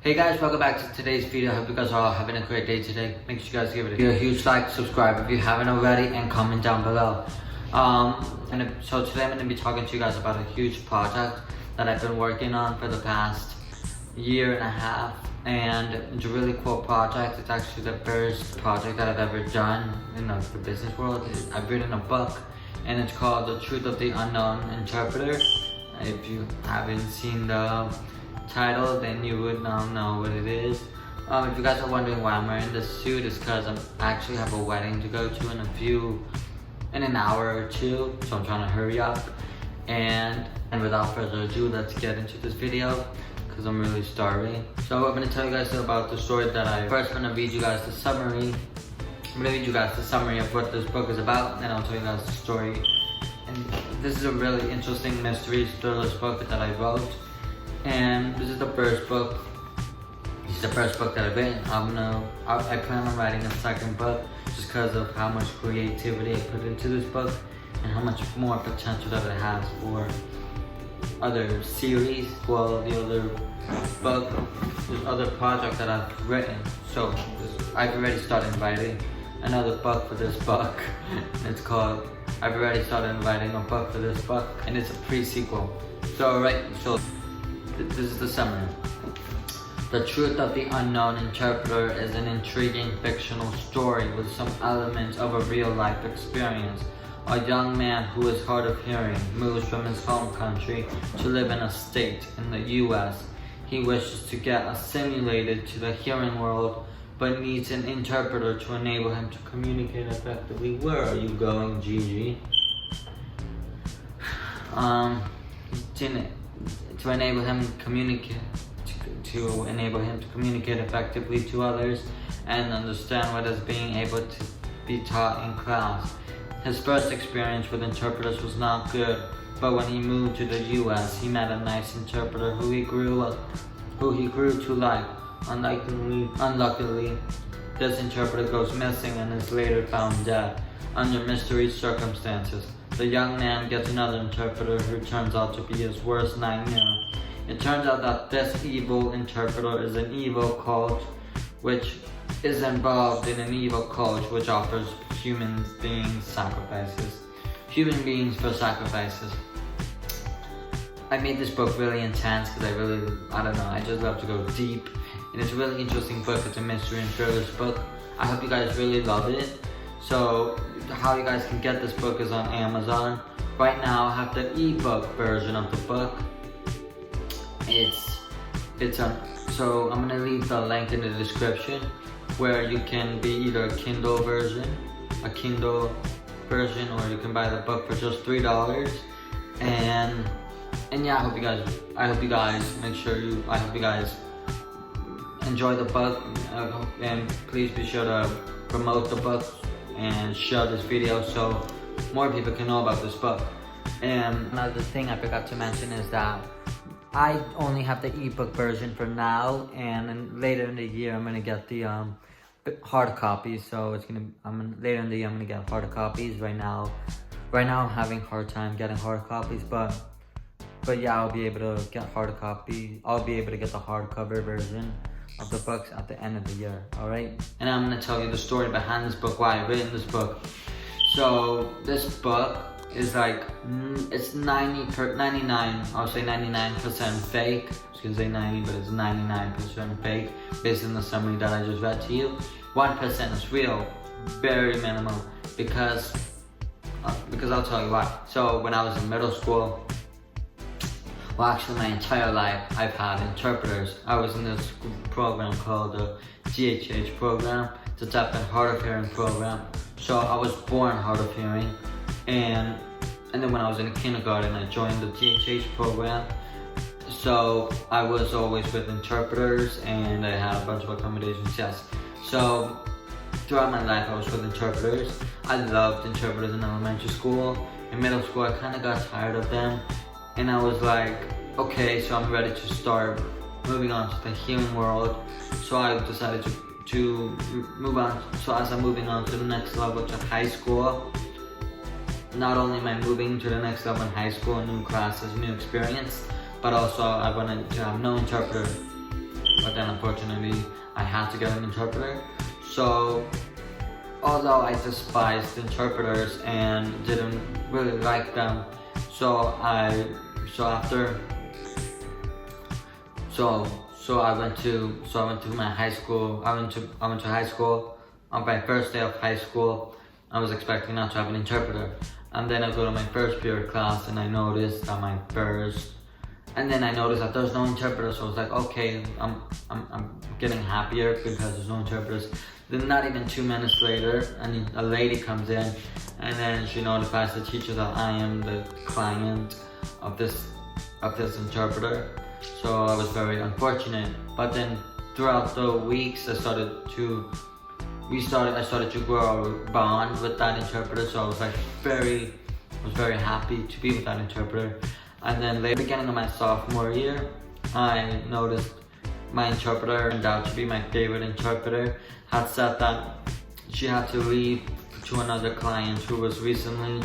Hey guys, welcome back to today's video. I hope you guys are all having a great day today. Make sure you guys give it a huge like, subscribe if you haven't already, and comment down below. So today I'm going to be talking to you guys about a huge project that I've been working on for the past year and a half. And it's a really cool project. It's actually the first project that I've ever done in the business world. I've written a book and it's called The Truth of the Unknown Interpreter. If you haven't seen the title, then you would now know what it is. If you guys are wondering why I'm wearing this suit, it's because I actually have a wedding to go to in an hour or two, so I'm trying to hurry up. And without further ado, let's get into this video because I'm really starving. So I'm going to tell you guys about the story that I'm going to read you guys the summary. I'm going to read you guys the summary of what this book is about, and I'll tell you guys the story. And this is a really interesting mystery thriller book that I wrote. And this is the first book. This is the first book that I've written. I plan on writing a second book just because of how much creativity I put into this book and how much more potential that it has for other series, well, the other book, there's other projects that I've written. So I've already started writing another book for this book. It's called, I've already started writing a book for this book, and it's a pre-sequel. So this is the summary. The Truth of the Unknown Interpreter is an intriguing fictional story with some elements of a real-life experience. A young man who is hard of hearing moves from his home country to live in a state in the US. He wishes to get assimilated to the hearing world, but needs an interpreter to enable him to communicate effectively. Where are you going, Gigi? To enable him to communicate effectively to others and understand what is being able to be taught in class. His first experience with interpreters was not good, but when he moved to the US, he met a nice interpreter who he grew to like. Unluckily, this interpreter goes missing and is later found dead under mysterious circumstances. The young man gets another interpreter who turns out to be his worst nightmare. It turns out that this evil interpreter is an evil cult, which is involved in an evil cult which offers human beings for sacrifices. I made this book really intense because I just love to go deep. And it's a really interesting book. It's a mystery and thriller book. I hope you guys really love it. So how you guys can get this book is on Amazon. Right now I have the ebook version of the book. So I'm gonna leave the link in the description where you can be either a Kindle version, or you can buy the book for just $3. And yeah, I hope you guys enjoy the book, and please be sure to promote the book and share this video so more people can know about this book. And another thing I forgot to mention is that I only have the ebook version for now, and then later in the year I'm gonna get the hard copies. So later in the year I'm gonna get hard copies. Right now I'm having a hard time getting hard copies, but yeah, I'll be able to get hard copy. I'll be able to get the hardcover version of the books at the end of the year. All right, and I'm gonna tell you the story behind this book, why I've written this book. So this book is like, it's 99, I'll say 99% fake. I was gonna say 90, but it's 99% fake based on the summary that I just read to you. 1% is real, very minimal, because I'll tell you why. So when I was in middle school, well, actually my entire life, I've had interpreters. I was in this program called the GHH program. It's a deaf and hard of hearing program. So I was born hard of hearing, and then when I was in kindergarten, I joined the GHH program. So I was always with interpreters, and I had a bunch of accommodations, yes. So throughout my life, I was with interpreters. I loved interpreters in elementary school. In middle school, I kind of got tired of them. And I was like, okay, so I'm ready to start moving on to the healing world. So I decided to move on. So as I'm moving on to the next level, to high school, not only am I moving to the next level in high school, new classes, new experience, but also I wanted to have no interpreter but then unfortunately I had to get an interpreter. So although I despised interpreters and didn't really like them, so I went to my high school. I went to high school. On my first day of high school, I was expecting not to have an interpreter, and then I go to my first period class, and I noticed that there's no interpreter. So I was like, okay, I'm getting happier because there's no interpreters. Then not even 2 minutes later, a lady comes in, and then she notifies the teacher that I am the client of this interpreter. So I was very unfortunate. But then throughout the weeks, I started to grow a bond with that interpreter. So I was very happy to be with that interpreter. And then the beginning of my sophomore year, I noticed my interpreter turned out to be my favorite interpreter. Had said that she had to leave to another client who recently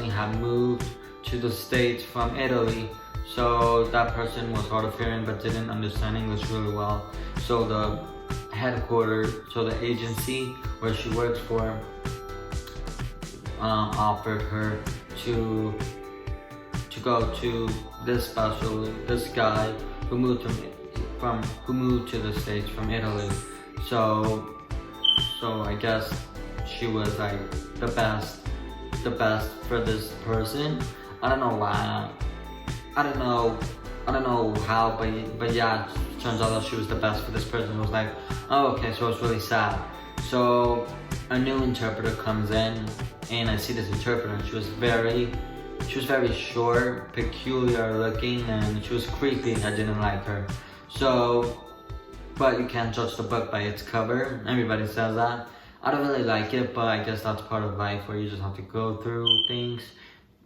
had moved to the States from Italy. So that person was hard of hearing but didn't understand English really well. So the agency where she works for offered her to go to this guy who moved to the States from Italy. So I guess she was like the best for this person. I don't know why. I don't know how, but yeah, it turns out that she was the best for this person. It was like, oh, okay, so it's really sad. So a new interpreter comes in, and I see this interpreter, and she was very short, peculiar looking, and she was creepy. I didn't like her. So, but you can't judge the book by its cover. Everybody says that. I don't really like it, but I guess that's part of life where you just have to go through things.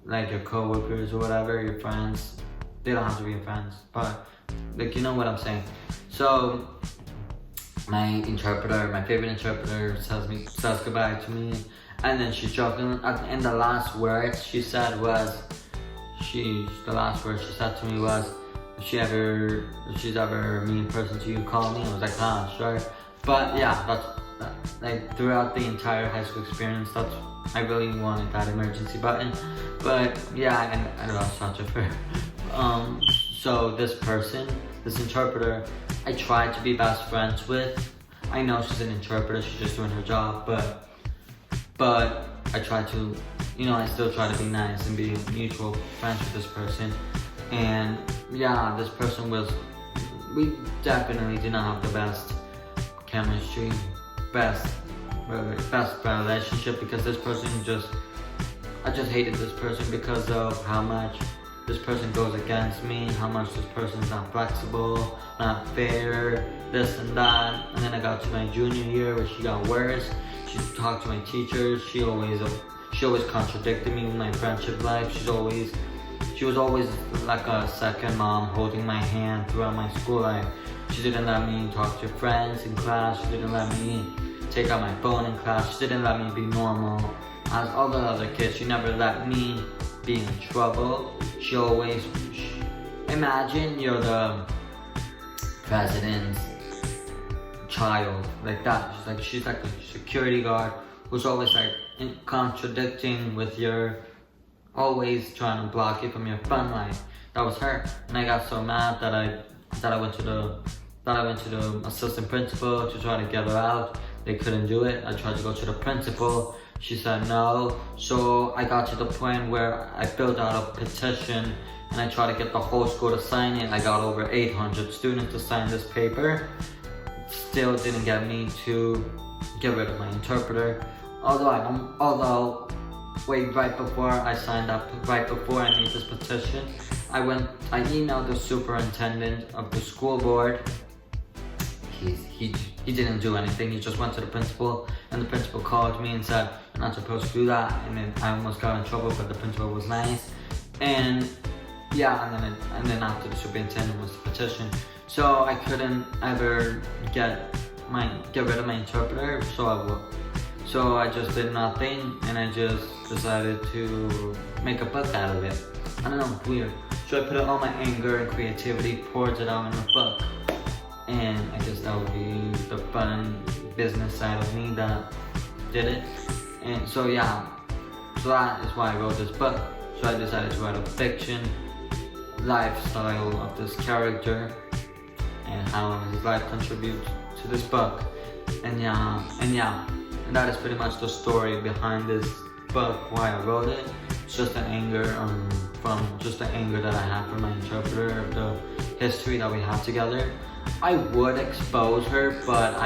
Like your coworkers or whatever, your friends. They don't have to be your friends, but like, you know what I'm saying. So my favorite interpreter says goodbye to me, and then she's joking. And the last words she said to me was, if she's ever a mean person to you, call me. I was like, sure. But yeah, like throughout the entire high school experience, I really wanted that emergency button. But yeah, I lost touch of her. So this interpreter, I tried to be best friends with. I know she's an interpreter, she's just doing her job, but I try to, I still try to be nice and be mutual friends with this person. And yeah, this person we definitely did not have the best chemistry, best relationship, because this person I just hated this person because of how much this person goes against me, how much this person's not flexible, not fair, this and that. And then I got to my junior year where she got worse. She talked to my teachers. She always contradicted me with my friendship life. She was always like a second mom, holding my hand throughout my school life. She didn't let me talk to friends in class. She didn't let me take out my phone in class. She didn't let me be normal as all the other kids. She never let me be in trouble. Imagine you're the president's child, like that. She's like a security guard who's always like contradicting with always trying to block you from your fun life. That was her, and I got so mad that I went to the assistant principal to try to get her out. They couldn't do it. I tried to go to the principal. She said no. So I got to the point where I filled out a petition and I tried to get the whole school to sign it. I got over 800 students to sign this paper. Still didn't get me to get rid of my interpreter. Right before I signed up, right before I made this petition, I emailed the superintendent of the school board. He didn't do anything. He just went to the principal, and the principal called me and said, "You're not supposed to do that." And then I almost got in trouble, but the principal was nice. And yeah, and then after the superintendent was the petition, so I couldn't ever get rid of my interpreter. So I just did nothing, and I just decided to make a book out of it. I don't know, weird. So I put all my anger and creativity, poured it out in a book. and I guess that would be the fun business side of me that did it. And so yeah, so that is why I wrote this book. So I decided to write a fiction lifestyle of this character and how his life contributes to this book. And that is pretty much the story behind this book, why I wrote it. It's just an anger that I have from my interpreter of the history that we have together. I would expose her, but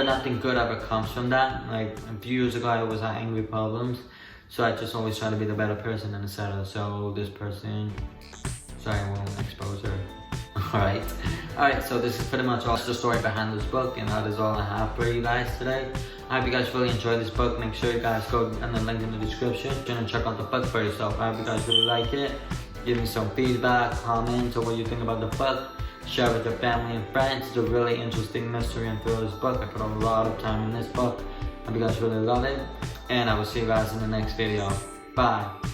nothing good ever comes from that. Like a few years ago I was at Angry Problems, so I just always try to be the better person and etc. So this person, sorry, I won't expose her. Alright, so this is pretty much all the story behind this book, and that is all I have for you guys today. I hope you guys really enjoyed this book. Make sure you guys go and the link in the description and check out the book for yourself. I hope you guys really like it. Give me some feedback, comments, or what you think about the book. Share with your family and friends. It's a really interesting mystery and thriller book. I put a lot of time in this book. I hope you guys really love it. And I will see you guys in the next video. Bye.